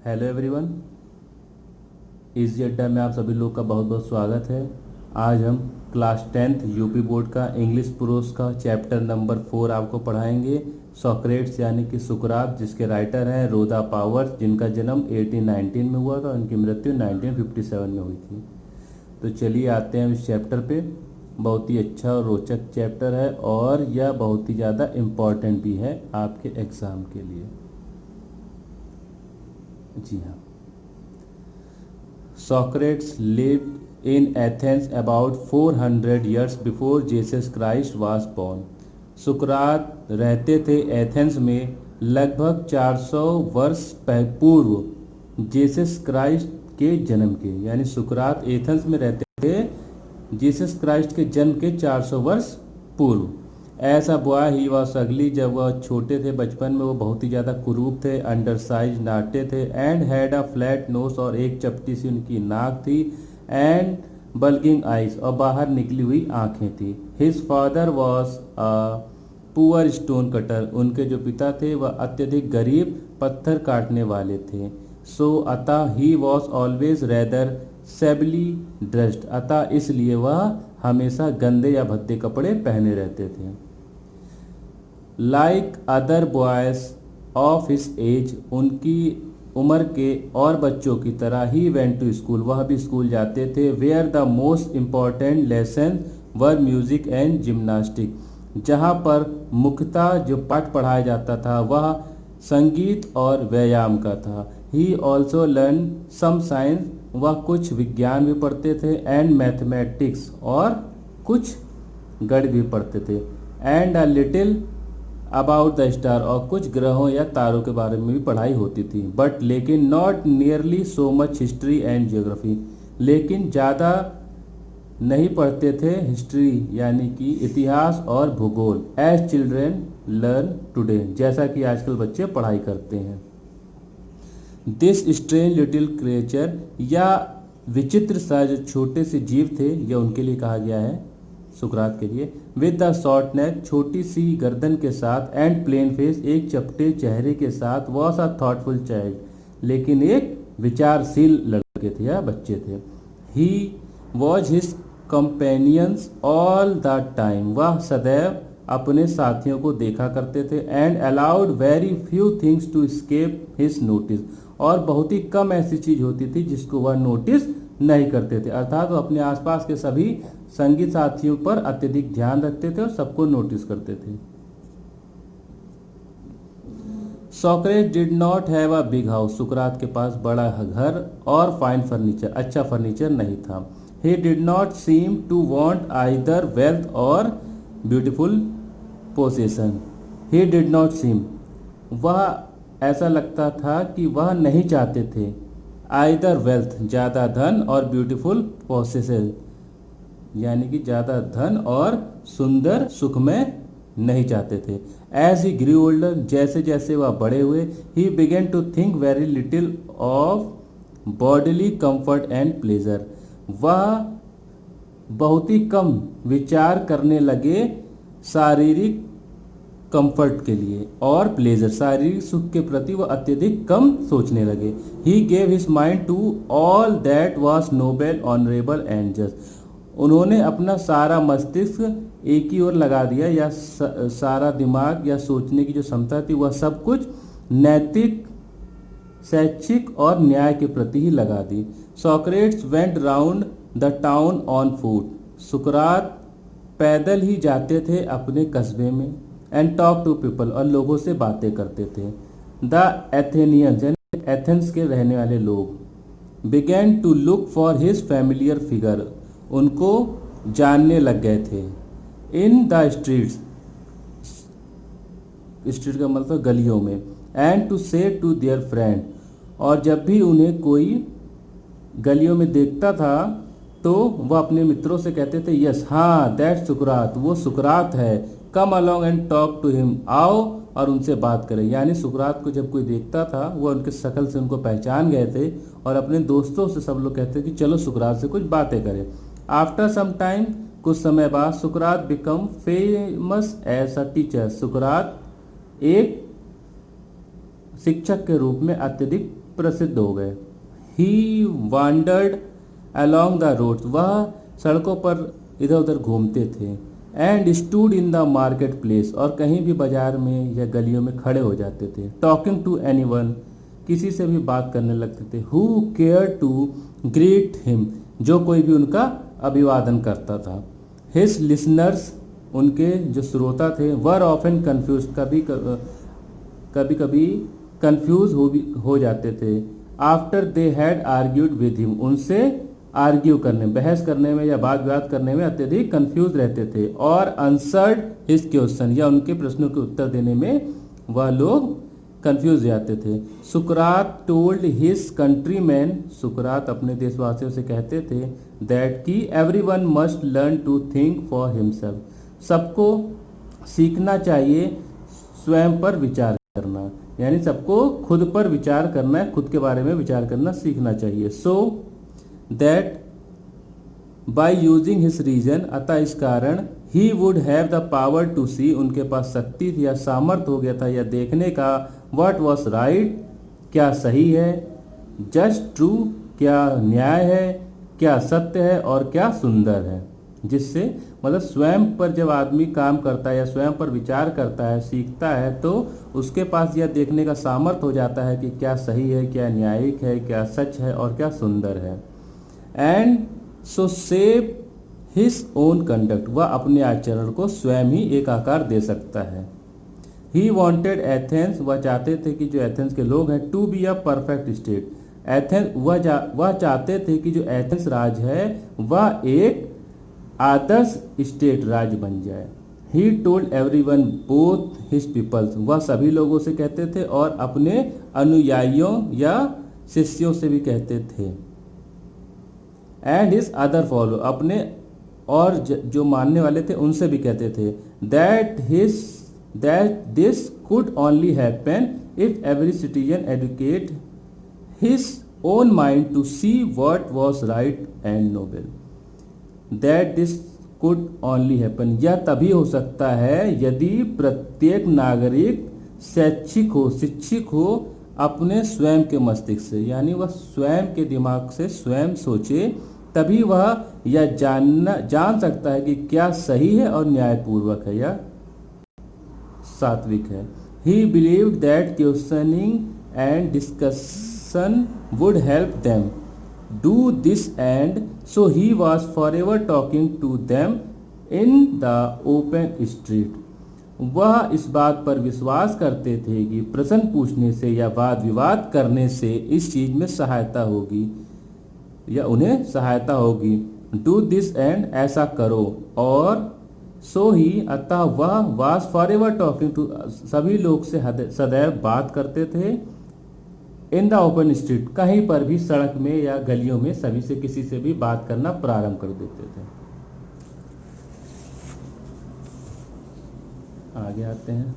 Hello everyone, easy अड्डा में आप सभी लोग का बहुत बहुत स्वागत है। आज हम क्लास 10th यूपी बोर्ड का इंग्लिश प्रोस का चैप्टर नंबर 4 आपको पढ़ाएंगे। सोक्रेट्स यानी कि सुकरात, जिसके राइटर हैं रोदा पावर्स, जिनका जन्म 1819 में हुआ था, उनकी मृत्यु 1957 में हुई थी। तो चलिए आते हैं इस चैप्टर पे। बहुत ही अच्छा और रोचक चैप्टर है और यह बहुत ही ज़्यादा इम्पॉर्टेंट भी है आपके एग्ज़ाम के लिए। जी हाँ। Socrates lived in Athens about 400 years before Jesus Christ was born. सुकरात रहते थे एथेंस में लगभग 400 वर्ष पूर्व जीसस क्राइस्ट के जन्म के, यानी सुकरात एथेंस में रहते थे जीसस क्राइस्ट के जन्म के 400 वर्ष पूर्व। ऐसा बॉय ही वॉज अगली, जब वह छोटे थे बचपन में वो बहुत ही ज़्यादा कुरूप थे, अंडर साइज नाटे थे, and had a flat knows, और एक चपटी सी उनकी नाक थी, एंड बल्गिंग आइज, और बाहर निकली हुई आंखें थी। His father was a poor stone cutter, उनके जो पिता थे वह अत्यधिक गरीब पत्थर काटने वाले थे। सो अतः he was always rather shabbily dressed, अतः इसलिए वह हमेशा गंदे या भद्दे कपड़े पहने रहते थे। Like other boys of his age, उनकी उम्र के और बच्चों की तरह ही वेंट टू स्कूल, वह भी स्कूल जाते थे। Where the most important lesson were music and gymnastic, जहाँ पर मुख्यतः जो पाठ पढ़ाया जाता था वह संगीत और व्यायाम का था। He also learn some science, वह कुछ विज्ञान भी पढ़ते थे, एंड मैथमेटिक्स, और कुछ गणित भी पढ़ते थे, and a little about the star, और कुछ ग्रहों या तारों के बारे में भी पढ़ाई होती थी। बट लेकिन not nearly so much history and geography, लेकिन ज़्यादा नहीं पढ़ते थे हिस्ट्री यानी कि इतिहास और भूगोल, एज चिल्ड्रेन लर्न टुडे, जैसा कि आजकल बच्चे पढ़ाई करते हैं। दिस स्ट्रेंज लिटिल क्रिएचर, या विचित्र सा जो छोटे से जीव थे, यह उनके लिए कहा गया है सुकरात के लिए। विद द शॉर्ट नेक, छोटी सी गर्दन के साथ, एंड प्लेन फेस, एक चपटे चेहरे के साथ, वॉज अ थॉटफुल चाइल्ड, लेकिन एक विचारशील लड़के थे या बच्चे थे। He was his companions all the time, वह सदैव अपने साथियों को देखा करते थे। And allowed very few things to escape his notice, और बहुत ही कम ऐसी चीज होती थी जिसको वह नोटिस नहीं करते थे, अर्थात वो अपने आसपास के सभी संगी साथियों पर अत्यधिक ध्यान रखते थे और सबको नोटिस करते थे। Socrates did not have a big house, सुकरात के पास बड़ा घर और फाइन फर्नीचर, अच्छा फर्नीचर नहीं था। He did not seem to want either wealth or beautiful possession. He did not seem, वह ऐसा लगता था कि वह नहीं चाहते थे आइदर वेल्थ, ज़्यादा धन, और ब्यूटीफुल पोसेशन, यानी कि ज़्यादा धन और सुंदर सुख में नहीं चाहते थे। एज ही ग्रू ओल्डर, जैसे जैसे वह बड़े हुए, he began to think very little of bodily comfort and pleasure, वह बहुत ही कम विचार करने लगे शारीरिक कंफर्ट के लिए और प्लेजर, शारीरिक सुख के प्रति वह अत्यधिक कम सोचने लगे। He gave his mind to all that was noble honourable and just, उन्होंने अपना सारा मस्तिष्क एक ही ओर लगा दिया, या सारा दिमाग या सोचने की जो क्षमता थी वह सब कुछ नैतिक, शैक्षिक और न्याय के प्रति ही लगा दी। Socrates went round the town on foot, सुकरात पैदल ही जाते थे अपने कस्बे में, एंड टॉक टू पीपल, और लोगों से बातें करते थे। द एथेनियंस, यानी एथेंस के रहने वाले लोग, began to look for his familiar figure, उनको जानने लग गए थे। इन द स्ट्रीट्स, स्ट्रीट का मतलब गलियों में, एंड टू से टू देयर फ्रेंड, और जब भी उन्हें कोई गलियों में देखता था तो वह अपने मित्रों से कहते थे, यस, हाँ, दैट सुकरात, वो सुकरात है, come along and talk to him, आओ और उनसे बात करें। यानी सुकरात को जब कोई देखता था वो उनके शक्ल से उनको पहचान गए थे, और अपने दोस्तों से सब लोग कहते कि चलो सुकरात से कुछ बातें करें। आफ्टर सम टाइम, कुछ समय बाद, सुकरात become famous as a teacher, सुकरात एक शिक्षक के रूप में अत्यधिक प्रसिद्ध हो गए। ही वांडर्ड अलॉन्ग द रोड्स, वह सड़कों पर इधर उधर घूमते थे। And stood in the market place, और कहीं भी बाजार में या गलियों में खड़े हो जाते थे। टॉकिंग टू एनीवन, किसी से भी बात करने लगते थे। Who care to greet him, जो कोई भी उनका अभिवादन करता था। हिज लिसनर्स, उनके जो श्रोता थे, वर ऑफन कंफ्यूज, कभी कभी कंफ्यूज हो जाते थे। After they had argued with him, उनसे आर्ग्यू करने, बहस करने में या वाद विवाद करने में अत्यधिक कंफ्यूज रहते थे। और आंसर्ड हिज क्वेश्चन, या उनके प्रश्नों के उत्तर देने में वह लोग कंफ्यूज जाते थे। सुकरात टोल्ड हिज कंट्रीमैन, सुकरात अपने देशवासियों से कहते थे, दैट कि everyone must learn to think for himself, सबको सीखना चाहिए स्वयं पर विचार करना, यानी सबको खुद पर विचार करना है, खुद के बारे में विचार करना सीखना चाहिए। So that by using his reason, अतः इस कारण he would have the power to see, उनके पास शक्ति थी या सामर्थ्य हो गया था या देखने का, व्हाट वॉज राइट, क्या सही है, जस्ट ट्रू, क्या न्याय है, क्या सत्य है, और क्या सुंदर है। जिससे मतलब स्वयं पर जब आदमी काम करता है या स्वयं पर विचार करता है, सीखता है, तो उसके पास यह देखने का सामर्थ्य हो जाता है कि क्या सही है, क्या न्यायिक है, क्या सच है और क्या सुंदर है। And so save his own conduct, वह अपने आचरण को स्वयं ही एक आकार दे सकता है। ही वॉन्टेड एथेंस, वह चाहते थे कि जो एथेंस के लोग हैं, to be a perfect state, Athens वह चाहते थे कि जो एथेंस राज है वह एक आदर्श स्टेट राज्य बन जाए। He told everyone both his peoples, वह सभी लोगों से कहते थे और अपने अनुयायियों या शिष्यों से भी कहते थे। एंड हिज अदर फॉलो, अपने और जो मानने वाले थे उनसे भी कहते थे, that this could only happen if every citizen educate his own mind to see what was right and noble. That this could only happen, यह तभी हो सकता है यदि प्रत्येक नागरिक शैक्षिक हो, शिक्षित हो अपने स्वयं के मस्तिष्क से, यानी वह स्वयं के दिमाग से स्वयं सोचे, तभी वह यह जान सकता है कि क्या सही है और न्यायपूर्वक है या सात्विक है। He believed that questioning and discussion would help them do this, and so he was for ever talking to them in the open street. वह इस बात पर विश्वास करते थे कि प्रश्न पूछने से या वाद विवाद करने से इस चीज में सहायता होगी या उन्हें सहायता होगी। डू दिस एंड, ऐसा करो, और सो ही, अतः वह was for ever talking to, सभी लोग से सदैव बात करते थे। इन द ओपन स्ट्रीट, कहीं पर भी सड़क में या गलियों में सभी से किसी से भी बात करना प्रारंभ कर देते थे। आगे आते हैं।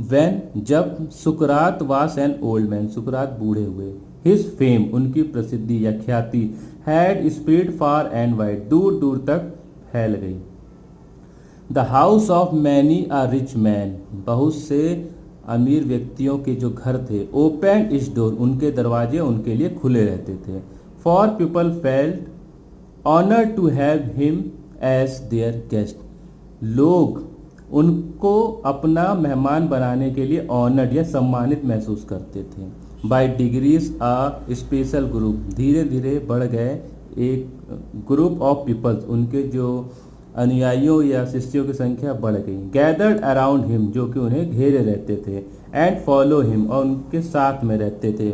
When, जब सुकरात वास एन ओल्ड मैन, सुकरात बूढ़े हुए, हिज फेम, उनकी प्रसिद्धि या ख्याति, had spread far and wide, दूर दूर तक फैल गई। The house of many a rich man, बहुत से अमीर व्यक्तियों के जो घर थे, ओपन इस डोर, उनके दरवाजे उनके लिए खुले रहते थे। For people felt honour to have him as their guest, लोग उनको अपना मेहमान बनाने के लिए ऑनर्ड या सम्मानित महसूस करते थे। By degrees a special group, धीरे धीरे बढ़ गए एक ग्रुप ऑफ पीपल्स, उनके जो अनुयायियों या शिष्यों की संख्या बढ़ गई। गैदर्ड अराउंड हिम, जो कि उन्हें घेरे रहते थे। एंड फॉलो हिम, और उनके साथ में रहते थे।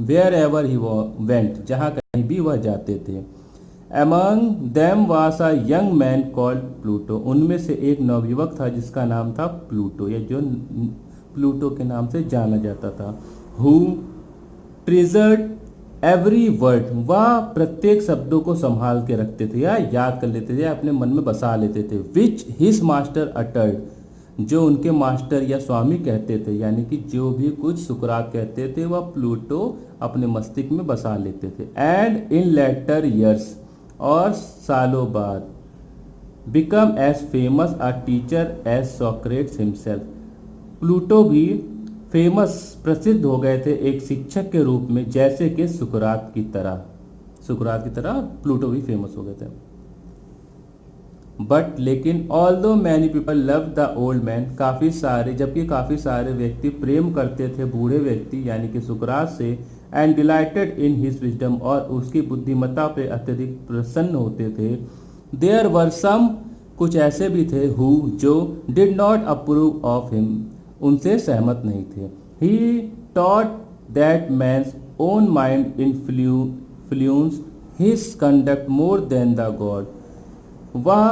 वेयर एवर ही वेंट, जहाँ कहीं भी वह जाते थे। Among them was a young man called Pluto, उनमें से एक नवयुवक था जिसका नाम था प्लूटो, या जो प्लूटो के नाम से जाना जाता था। Who treasured every word, वह प्रत्येक शब्दों को संभाल के रखते थे या याद कर लेते थे या अपने मन में बसा लेते थे। Which his master uttered, जो उनके मास्टर या स्वामी कहते थे, यानी कि जो भी कुछ सुकरात कहते थे वह प्लूटो अपने मस्तिष्क में बसा लेते थे। एंड इन लेटर ईयर्स, और सालों बाद, become as famous a teacher as Socrates himself, Plato भी फेमस प्रसिद्ध हो गए थे एक शिक्षक के रूप में, जैसे कि सुकरात की तरह प्लूटो भी फेमस हो गए थे। बट लेकिन although many people love the old man, जबकि काफ़ी सारे व्यक्ति प्रेम करते थे बूढ़े व्यक्ति यानी कि सुकरात से, and dilated in his wisdom, और उसकी बुद्धिमत्ता पे अत्यधिक प्रसन्न होते थे। देयर वर सम, कुछ ऐसे भी थे, हु जो did not approve of him, उनसे सहमत नहीं थे। He taught that man's own mind influence his conduct more than the god, वह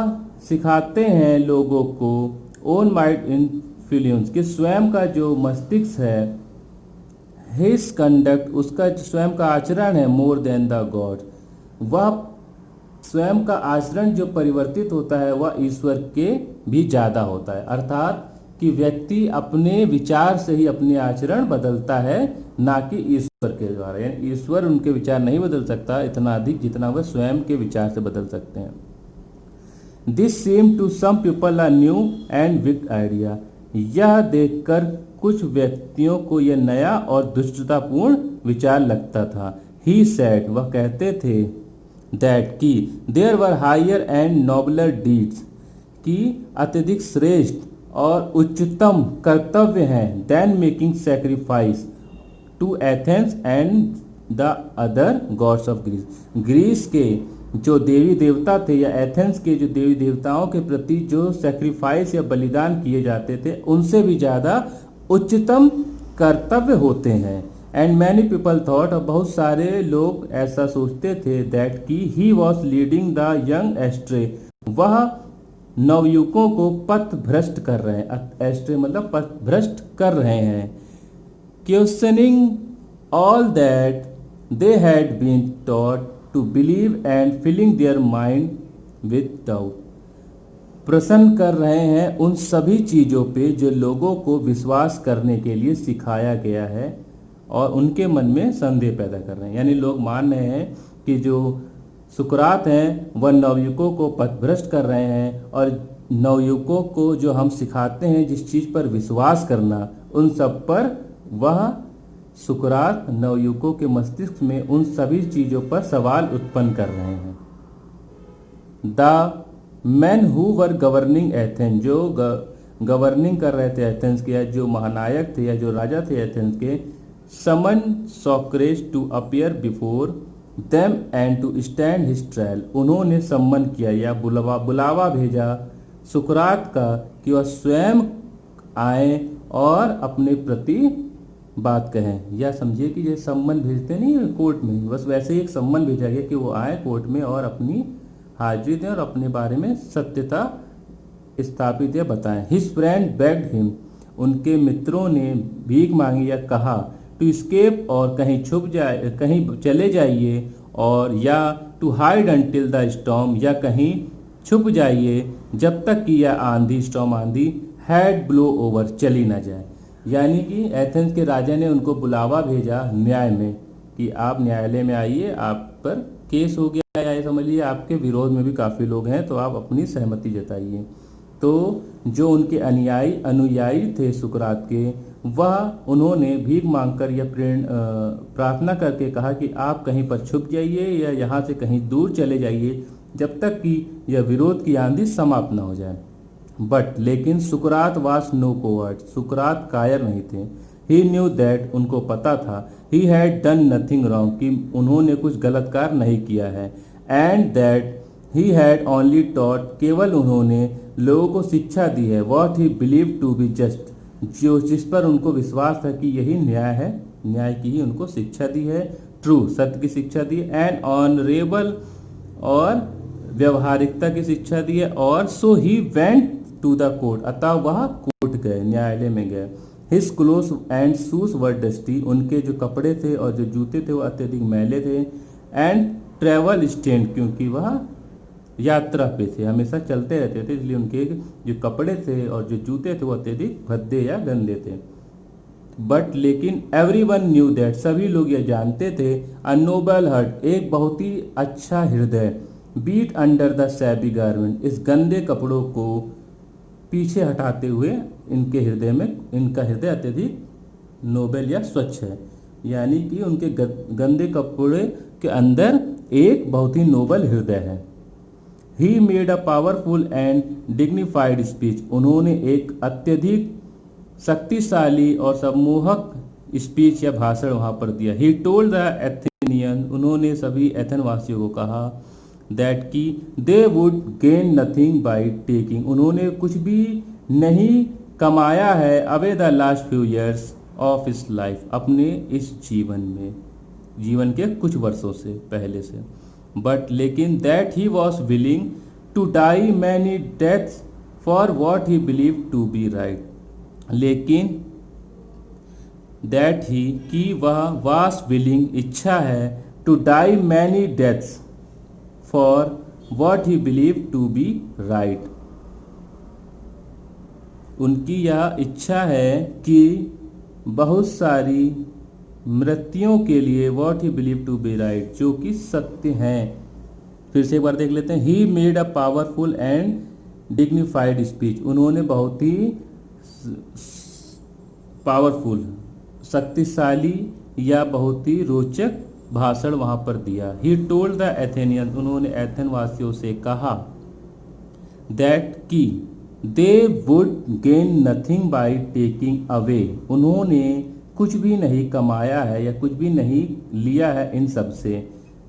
सिखाते हैं लोगों को ओन माइंड इन्फ्लुएंस, कि स्वयं का जो मस्तिष्क है, हिज कंडक्ट, उसका स्वयं का आचरण है, मोर देन द गॉड, वह स्वयं का आचरण जो परिवर्तित होता है वह ईश्वर के भी ज़्यादा होता है। अर्थात कि व्यक्ति अपने विचार से ही अपने आचरण बदलता है, ना कि ईश्वर के द्वारा। यानी ईश्वर उनके विचार नहीं बदल सकता इतना अधिक जितना वह स्वयं के विचार से बदल सकते हैं। This seem to some people a new and big idea, यह देखकर कुछ व्यक्तियों को यह नया और दुष्टतापूर्ण विचार लगता था। ही सेड, वह कहते थे, दैट की there were higher and nobler deeds, की अत्यधिक श्रेष्ठ और उच्चतम कर्तव्य हैं, than making sacrifice to Athens and the other gods of Greece, Greece के जो देवी देवता थे या एथेंस के जो देवी देवताओं के प्रति जो सेक्रीफाइस या बलिदान किए जाते थे, उनसे भी ज़्यादा उच्चतम कर्तव्य होते हैं। एंड मैनी पीपल थॉट, और बहुत सारे लोग ऐसा सोचते थे, दैट की he was leading the young ashtray, वह नवयुवकों को पथ भ्रष्ट कर रहे हैं, एस्ट्रे मतलब पथ भ्रष्ट कर रहे हैं। Questioning all that they had been taught to believe and filling their mind with doubt, प्रश्न कर रहे हैं उन सभी चीज़ों पे जो लोगों को विश्वास करने के लिए सिखाया गया है और उनके मन में संदेह पैदा कर रहे हैं। यानी लोग मान रहे हैं कि जो सुकरात हैं वह नवयुवकों को पथभ्रष्ट कर रहे हैं, और नवयुवकों को जो हम सिखाते हैं जिस चीज़ पर विश्वास करना, उन सब पर वह सुकरात नवयुवकों के मस्तिष्क में उन सभी चीज़ों पर सवाल उत्पन्न कर रहे हैं। The man who were governing Athens, जो गवर्निंग कर रहे थे एथेंस के, या जो महानायक थे या जो राजा थे एथेंस के, summon Socrates to appear before them and to stand his trial, उन्होंने सम्मन किया या बुलावा भेजा सुकरात का कि वह स्वयं आए और अपने प्रति बात कहें। या समझिए कि ये सम्मन भेजते नहीं है कोर्ट में, बस वैसे ही एक सम्मन भेजा गया कि वो आए कोर्ट में और अपनी हाजिरी दें और अपने बारे में सत्यता स्थापित या बताएं। हिज फ्रेंड बेग्ड हिम, उनके मित्रों ने भीख मांगी या कहा, टू स्केप, और कहीं छुप जाए, कहीं चले जाइए, और या to hide until the storm, या कहीं छुप जाइए जब तक कि यह आंधी, स्टॉर्म आंधी, हैड ब्लो ओवर, चली ना जाए। यानी कि एथेंस के राजा ने उनको बुलावा भेजा न्याय में कि आप न्यायालय में आइए, आप पर केस हो गया, या समझ लीजिए आपके विरोध में भी काफ़ी लोग हैं, तो आप अपनी सहमति जताइए। तो जो उनके अनुयायी थे सुकरात के, वह उन्होंने भीख मांगकर या प्रार्थना करके कहा कि आप कहीं पर छुप जाइए या यहाँ से कहीं दूर चले जाइए जब तक कि यह विरोध की आंधी समाप्त न हो जाए। बट लेकिन सुकरात वाज नो कोवर्ड, सुकरात कायर नहीं थे। ही न्यू दैट, उनको पता था, he had done nothing wrong, कि उन्होंने कुछ गलत कार्य नहीं किया है, and that he had only taught, केवल उन्होंने लोगों को शिक्षा दी है, what he believe to be just, जो जिस पर उनको विश्वास था कि यही न्याय है, न्याय की ही उनको शिक्षा दी है, ट्रू, सत्य की शिक्षा दी, एंड ऑनरेबल, और व्यवहारिकता की शिक्षा दी है, और so he went to the court, अतः वह कोर्ट गए, न्यायालय में गए। His cloth and shoes were dusty, उनके जो कपड़े थे और जो जूते थे वो अत्यधिक मैले थे, एंड ट्रेवल स्टेंड, क्योंकि वह यात्रा पे थे, हमेशा चलते रहते थे, इसलिए उनके जो कपड़े थे और जो जूते थे वो अत्यधिक भद्दे या गंदे थे। बट लेकिन एवरीवन न्यू दैट, सभी लोग यह जानते थे, अ नोबल हार्ट, एक बहुत ही अच्छा हृदय, beat under the shabby garment, इस गंदे कपड़ों को पीछे हटाते हुए इनके हृदय में, इनका हृदय अत्यधिक नोबल या स्वच्छ है, यानी कि उनके गंदे कपड़े के अंदर एक बहुत ही नोबल हृदय है। He made a powerful and dignified speech, उन्होंने एक अत्यधिक शक्तिशाली और सम्मोहक स्पीच या भाषण वहाँ पर दिया। ही टोल्ड द एथेनियन, उन्होंने सभी एथेन वासियों को कहा दैट कि they would gain nothing by taking, उन्होंने कुछ भी नहीं कमाया है away the last few years of his life, अपने इस जीवन में, जीवन के कुछ वर्षों से पहले से, बट लेकिन that he was willing to die many deaths for what he believe to be right, लेकिन दैट ही कि वह वास विलिंग इच्छा है to die many deaths for what he believe to be right, उनकी यह इच्छा है कि बहुत सारी मृत्युओं के लिए what he believe to be right, जो कि सत्य हैं। फिर से एक बार देख लेते हैं। He made a powerful and dignified speech, उन्होंने बहुत ही पावरफुल, शक्तिशाली या बहुत ही रोचक भाषण वहाँ पर दिया। ही टोल्ड द एथेनियन, उन्होंने एथेन वासियों से कहा दैट कि they would gain nothing by taking away, उन्होंने कुछ भी नहीं कमाया है या कुछ भी नहीं लिया है इन सब से,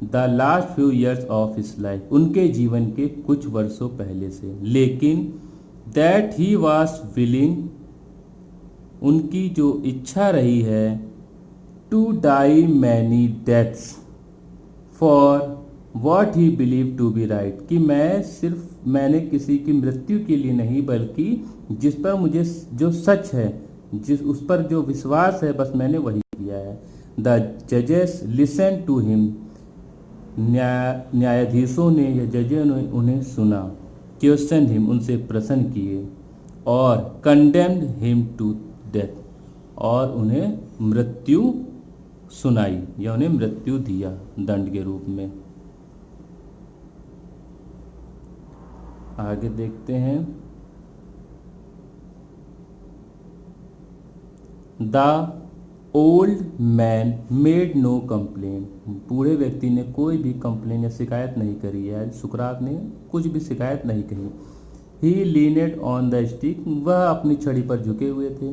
the last few years of his life, उनके जीवन के कुछ वर्षों पहले से, लेकिन दैट ही वॉज विलिंग, उनकी जो इच्छा रही है to die many deaths for what he believe to be right, कि मैंने किसी की मृत्यु के लिए नहीं, बल्कि जिस पर मुझे जो सच है, जिस उस पर जो विश्वास है, बस मैंने वही किया है। द जजेस लिसन टू हिम, न्यायाधीशों ने या जजें ने उन्हें सुना, क्वेश्चन हिम, उनसे प्रश्न किए, और कंडेम्ड हिम टू डेथ, और उन्हें मृत्यु सुनाई या उन्हें मृत्यु दिया दंड के रूप में। आगे देखते हैं। The old man made no complain, बूढ़े व्यक्ति ने कोई भी कंप्लेन या शिकायत नहीं करी है, सुकरात ने कुछ भी शिकायत नहीं कही। ही लीनेड ऑन द स्टिक, वह अपनी छड़ी पर झुके हुए थे।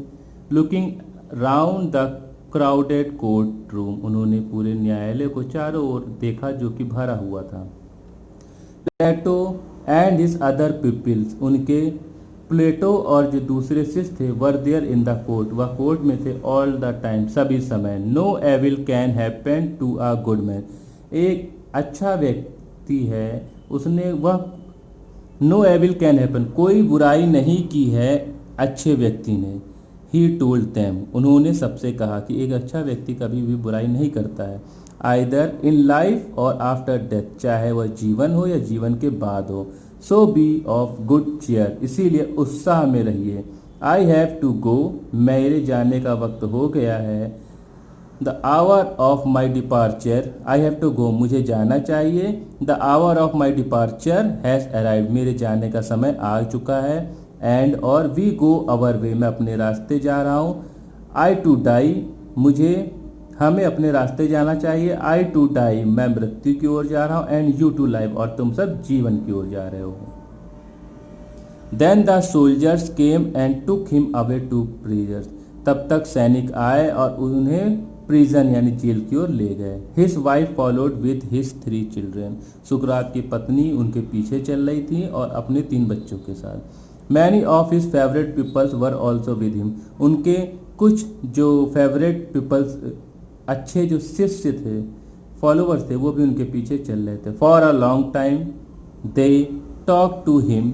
Looking round the crowded court room, उन्होंने पूरे न्यायालय को चारों ओर देखा जो कि भरा हुआ था। Plato and his other peoples, उनके प्लेटो और जो दूसरे शिष्य थे, were there in the court, वह कोर्ट में थे ऑल द टाइम, सभी समय। No evil can happen to a good man, एक अच्छा व्यक्ति है, उसने वह नो एविल कैन हैपन, कोई बुराई नहीं की है अच्छे व्यक्ति ने। ही टोल्ड देम, उन्होंने सबसे कहा कि एक अच्छा व्यक्ति कभी भी बुराई नहीं करता है, आइदर इन लाइफ और आफ्टर डेथ, चाहे वह जीवन हो या जीवन के बाद हो। सो बी ऑफ गुड चेयर, इसीलिए उत्साह में रहिए। आई हैव टू गो, मेरे जाने का वक्त हो गया है। The hour of my departure, I have to go, मुझे जाना चाहिए। The hour of my departure has arrived, मेरे जाने का समय आ चुका है। एंड और वी गो अवर वे, मैं अपने रास्ते जा रहा हूँ। आई टू डाई, हमें अपने रास्ते जाना चाहिए। आई टू डाई, मैं मृत्यु की ओर जा रहा हूँ। एंड यू टू लाइफ, और तुम सब जीवन की ओर जा रहे हो। Then the soldiers came and took him away to prison, तब तक सैनिक आए और उन्हें प्रिजन यानी जेल की ओर ले गए। His wife followed with his 3 children, सुकरात की पत्नी उनके पीछे चल रही थी और अपने 3 बच्चों के साथ। Many of his favourite peoples were also with him, उनके कुछ जो फेवरेट पीपल्स, अच्छे जो शिष्य थे, फॉलोवर्स थे, वो भी उनके पीछे चल रहे थे। For a long time they talk to him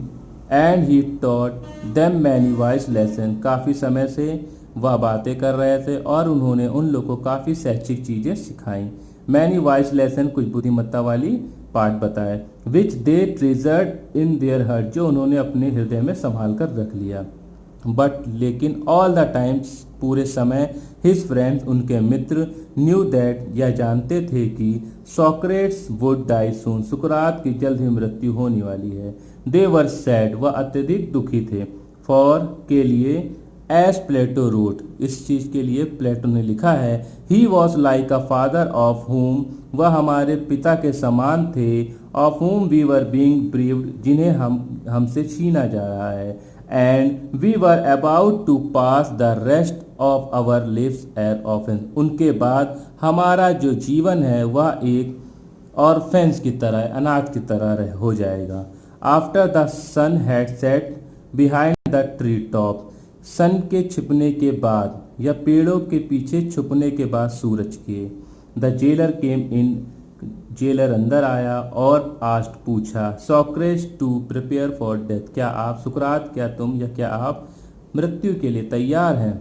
and he taught them many wise lesson, काफ़ी समय से वह बातें कर रहे थे और उन्होंने उन लोगों को काफ़ी शैक्षिक चीज़ें सिखाई। मैनी वाइज लेसन, कुछ बुद्धिमत्ता वाली पाठ बताए। विच दे ट्रेजर्ड इन देयर हार्ट, जो उन्होंने अपने हृदय में संभाल कर रख लिया। बट लेकिन ऑल द टाइम्स, पूरे समय, हिज फ्रेंड्स, उनके मित्र, न्यू दैट, यह जानते थे कि सोक्रेट्स वुड डाई सून, सुकरात की जल्द ही मृत्यु होने वाली है। दे वर सैड, वह अत्यधिक दुखी थे। फॉर के लिए, एज प्लेटो रोट, इस चीज़ के लिए प्लेटो ने लिखा है, he was like a father of हुम, वह हमारे पिता के समान थे, of whom we were being ब्रीव्ड, जिन्हें हमसे छीना जा रहा है, and we were about to pass the rest of our lives as orphans, उनके बाद हमारा जो जीवन है वह एक ऑर्फेंस की तरह, अनाथ की तरह हो जाएगा। After the sun had set behind the tree top, sun के छिपने के बाद या पेड़ों के पीछे छुपने के बाद सूरज के, the jailer came in, jailer अंदर आया और आस्ट पूछा, Socrates to prepare for death, क्या आप सुकरात, क्या तुम या क्या आप मृत्यु के लिए तैयार हैं।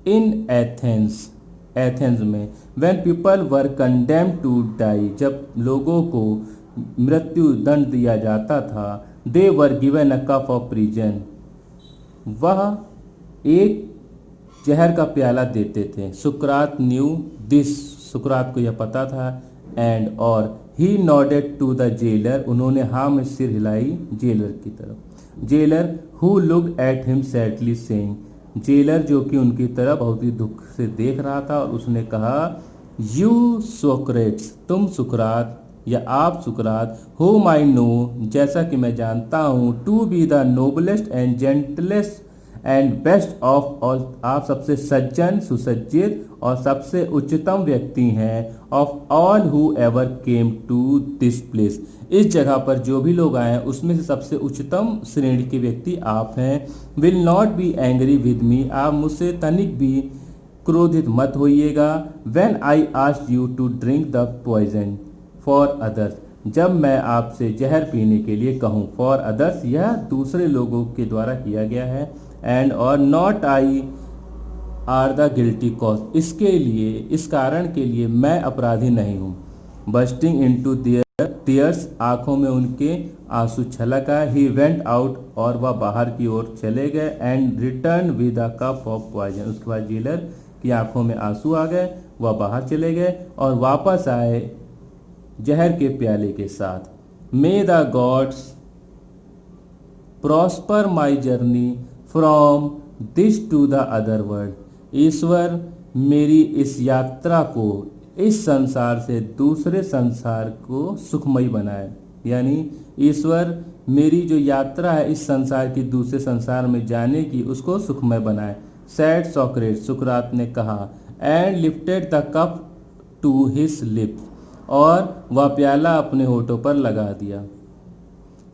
इन एथेंस, एथेंस में, when people were condemned to die, जब लोगों को मृत्यु दंड दिया जाता था, they were given a cup of poison, वह एक जहर का प्याला देते थे। सुकरात न्यू दिस, सुकरात को यह पता था, एंड और ही नॉडेड टू द जेलर, उन्होंने हाँ में सिर हिलाई जेलर की तरफ। Jailer who looked at him sadly saying, jailer जो कि उनकी तरफ बहुत ही दुख से देख रहा था और उसने कहा, यू सोक्रेट्स, तुम सुकरात या आप सुकरात, होम आई नो, जैसा कि मैं जानता हूँ, to be the noblest and gentlest and best of all, आप सबसे सज्जन, सुसज्जित और सबसे उच्चतम व्यक्ति हैं, of all who ever came to this place, इस जगह पर जो भी लोग आए हैं उसमें से सबसे उच्चतम श्रेणी के व्यक्ति आप हैं। Will not be angry with me, आप मुझसे तनिक भी क्रोधित मत होइएगा। When I asked you to drink the poison for others, जब मैं आपसे जहर पीने के लिए कहूँ, फॉर अदर्स यह दूसरे लोगों के द्वारा किया गया है, एंड और not I R the guilty cause, इसके लिए, इस कारण के लिए मैं अपराधी नहीं हूँ। बस्टिंग इनटू देयर टीयर्स, आंखों में उनके आंसू छलक आए। ही वेंट आउट, और वह बाहर की ओर चले गए, and return with a cup of poison, उसके बाद जेलर की आंखों में आंसू आ गए, वह बाहर चले गए और वापस आए जहर के प्याले के साथ। May the gods prosper my journey from this to the other world, ईश्वर मेरी इस यात्रा को, इस संसार से दूसरे संसार को सुखमय बनाए, यानी ईश्वर मेरी जो यात्रा है इस संसार की दूसरे संसार में जाने की, उसको सुखमय बनाए। सैड सोक्रेट, सुकरात ने कहा, and lifted the cup to his lips, और वह प्याला अपने होठों पर लगा दिया।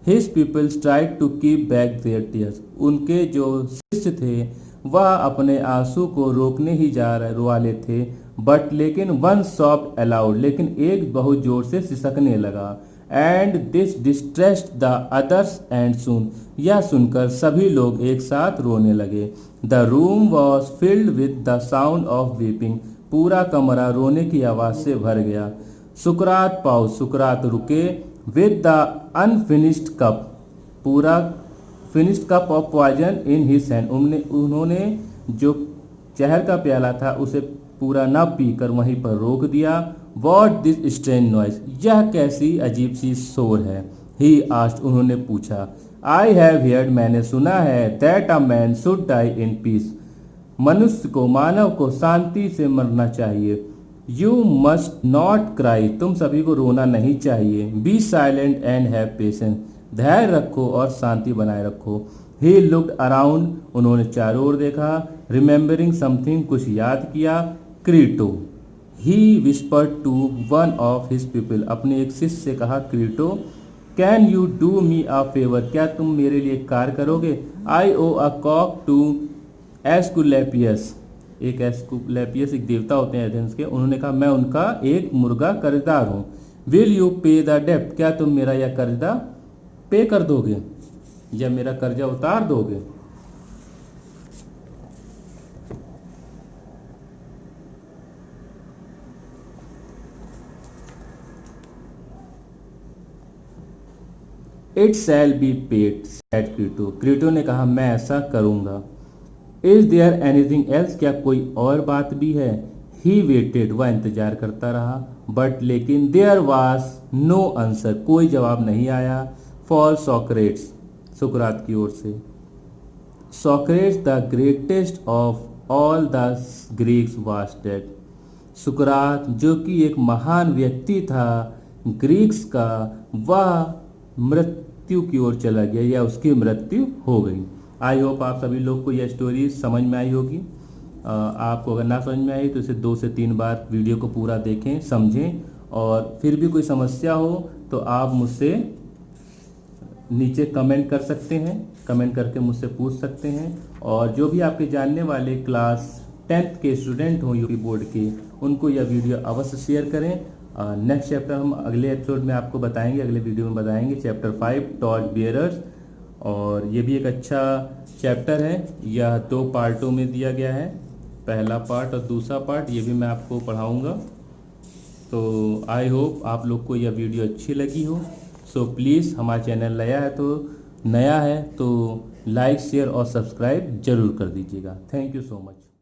His people tried to keep back their tears, उनके जो शिष्य थे वह अपने आंसू को रोकने ही वाले थे, बट लेकिन वन sobbed aloud, लेकिन एक बहुत जोर से सिसकने लगा। And this distressed the others and soon, यह सुनकर सभी लोग एक साथ रोने लगे। The room was filled with the sound of weeping, पूरा कमरा रोने की आवाज़ से भर गया। सुकरात पाउज, सुकरात रुके, विद द अनफिनिश्ड कप, पूरा finished cup of poison in his hand, उन्होंने जो जहर का प्याला था उसे पूरा न पीकर वहीं पर रोक दिया। वॉट दिस स्ट्रेंज नॉइज, यह कैसी अजीब सी शोर है। ही आस्क्ड, उन्होंने पूछा। आई हैव हियर्ड, मैंने सुना है, that a man should die in peace, मनुष्य को, मानव को शांति से मरना चाहिए। यू मस्ट नॉट क्राई, तुम सभी को रोना नहीं चाहिए। Be silent and have patience, धैर्य रखो और शांति बनाए रखो। ही लुक्ड अराउंड, उन्होंने चारों ओर देखा। रिमेंबरिंग समथिंग, कुछ याद किया। Crito, he whispered to one of his people, अपने एक शिष्य से कहा, Crito can you do me a favour, क्या तुम मेरे लिए कार्य करोगे। I owe a cock to Asclepius, एक एस्कुलेपियस एक देवता होते हैं एथेंस के, उन्होंने कहा मैं उनका एक मुर्गा कर्जदार हूँ। विल यू पे द डेप्ट, क्या तुम मेरा यह कर्जा पे कर दोगे या मेरा कर्जा उतार दोगे। It shall be paid, said Crito, Crito ने कहा मैं ऐसा करूँगा। इज देयर एनीथिंग एल्स, क्या कोई और बात भी है। ही वेटेड, वह इंतजार करता रहा। बट लेकिन देयर वाज नो आंसर, कोई जवाब नहीं आया। फॉर सॉक्रेट्स, सुकरात की ओर से। Socrates the greatest of all the Greeks was dead. सुकरात जो कि एक महान व्यक्ति था ग्रीक्स का, वह मृत्यु की ओर चला गया या उसकी मृत्यु हो गई। आई होप आप सभी लोग को यह स्टोरी समझ में आई होगी। आपको अगर ना समझ में आई तो इसे 2 से 3 बार वीडियो को पूरा देखें, समझें, और फिर भी कोई समस्या हो तो आप मुझसे नीचे कमेंट कर सकते हैं, कमेंट करके मुझसे पूछ सकते हैं। और जो भी आपके जानने वाले क्लास 10th के स्टूडेंट हों यूपी बोर्ड के, उनको यह वीडियो अवश्य शेयर करें। नेक्स्ट चैप्टर हम अगले एपिसोड में आपको बताएंगे, अगले वीडियो में बताएंगे, चैप्टर 5 टॉर्च बियरर्स। और ये भी एक अच्छा चैप्टर है, यह 2 पार्टों में दिया गया है, पहला पार्ट और दूसरा पार्ट, ये भी मैं आपको पढ़ाऊँगा। तो आई होप आप लोग को यह वीडियो अच्छी लगी हो। सो प्लीज़, हमारा चैनल नया है तो लाइक, शेयर और सब्सक्राइब जरूर कर दीजिएगा। Thank you so much.